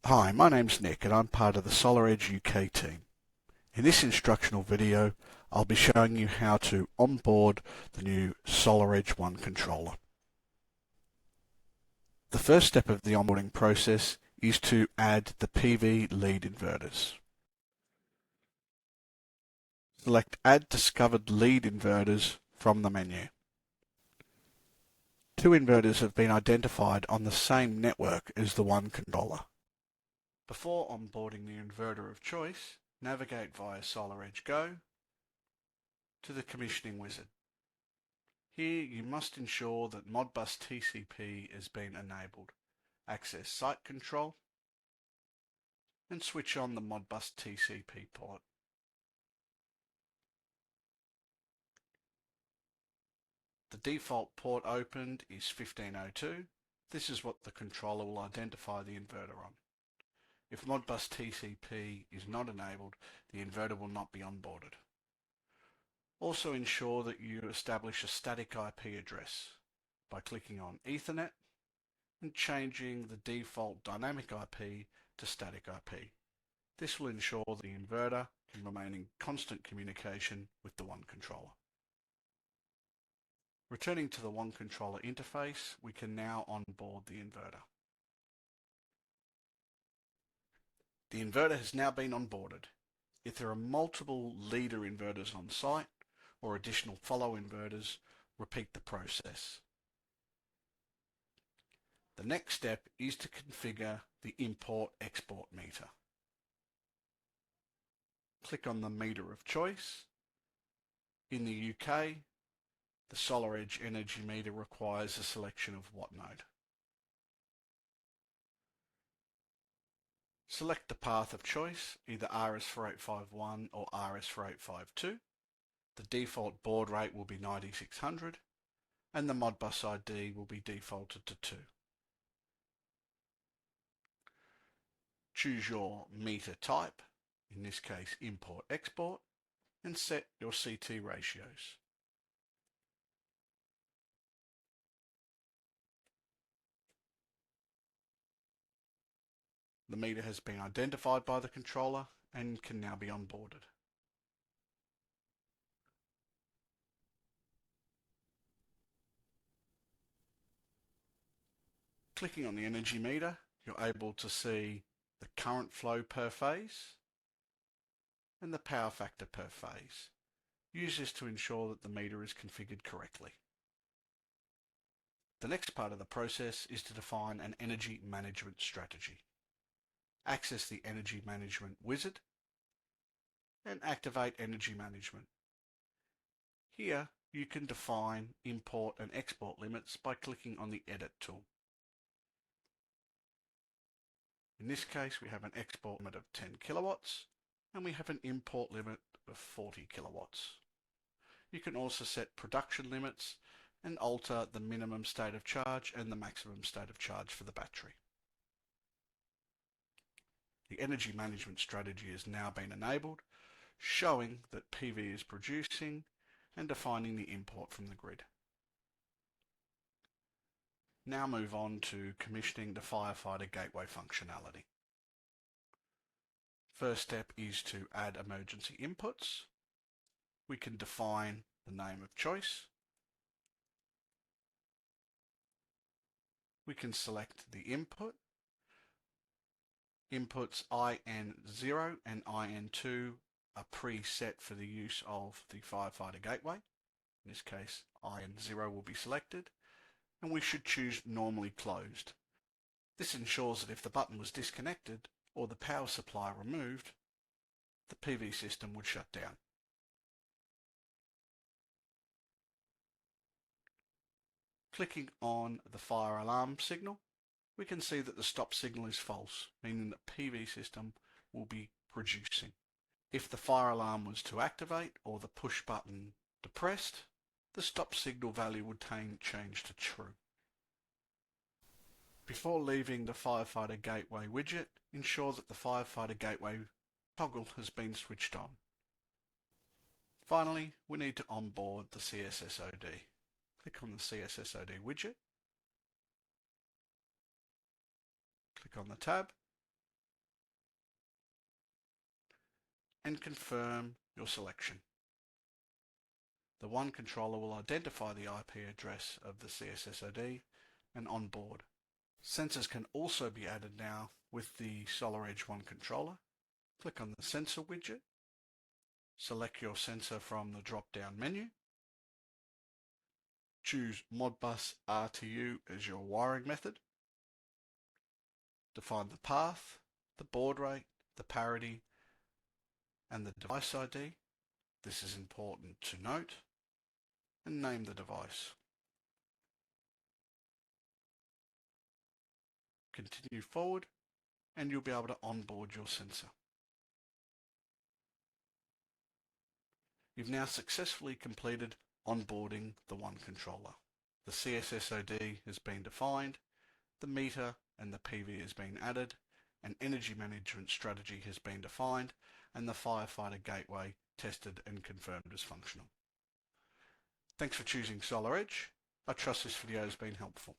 Hi, my name's Nick and I'm part of the SolarEdge UK team. In this instructional video, I'll be showing you how to onboard the new SolarEdge 1 controller. The first step of the onboarding process is to add the PV lead inverters. Select Add Discovered Lead Inverters from the menu. Two inverters have been identified on the same network as the 1 controller. Before onboarding the inverter of choice, navigate via SolarEdge Go to the commissioning wizard. Here you must ensure that Modbus TCP has been enabled. Access site control and switch on the Modbus TCP port. The default port opened is 1502. This is what the controller will identify the inverter on. If Modbus TCP is not enabled, the inverter will not be onboarded. Also ensure that you establish a static IP address by clicking on Ethernet and changing the default dynamic IP to static IP. This will ensure the inverter can remain in constant communication with the 1 controller. Returning to the 1 controller interface, we can now onboard the inverter. The inverter has now been onboarded. If there are multiple leader inverters on site or additional follow inverters, repeat the process. The next step is to configure the import-export meter. Click on the meter of choice. In the UK, the SolarEdge energy meter requires a selection of watt node. Select the path of choice, either RS4851 or RS4852. The default baud rate will be 9600 and the Modbus ID will be defaulted to 2. Choose your meter type, in this case import-export, and set your CT ratios. The meter has been identified by the controller and can now be onboarded. Clicking on the energy meter, you're able to see the current flow per phase and the power factor per phase. Use this to ensure that the meter is configured correctly. The next part of the process is to define an energy management strategy. Access the energy management wizard and activate energy management. Here you can define import and export limits by clicking on the edit tool. In this case, we have an export limit of 10 kilowatts and we have an import limit of 40 kilowatts. You can also set production limits and alter the minimum state of charge and the maximum state of charge for the battery. The energy management strategy has now been enabled, showing that PV is producing and defining the import from the grid. Now move on to commissioning the firefighter gateway functionality. First step is to add emergency inputs. We can define the name of choice. We can select the input. Inputs IN0 and IN2 are preset for the use of the firefighter gateway. In this case, IN0 will be selected, and we should choose normally closed. This ensures that if the button was disconnected or the power supply removed, the PV system would shut down. Clicking on the fire alarm signal, we can see that the stop signal is false, meaning that PV system will be producing. If the fire alarm was to activate or the push button depressed, the stop signal value would change to true. Before leaving the firefighter gateway widget, ensure that the firefighter gateway toggle has been switched on. Finally, we need to onboard the CSS-OD. Click on the CSS-OD widget. Click on the tab and confirm your selection. The One controller will identify the IP address of the CSS-OD and onboard. Sensors can also be added now with the SolarEdge One controller. Click on the sensor widget, select your sensor from the drop-down menu, choose Modbus RTU as your wiring method, define the path, the baud rate, the parity, and the device ID. This is important to note, and name the device. Continue forward and you'll be able to onboard your sensor. You've now successfully completed onboarding the One controller. The CSS-OD has been defined, the meter and the PV has been added, an energy management strategy has been defined, and the firefighter gateway tested and confirmed as functional. Thanks for choosing SolarEdge. I trust this video has been helpful.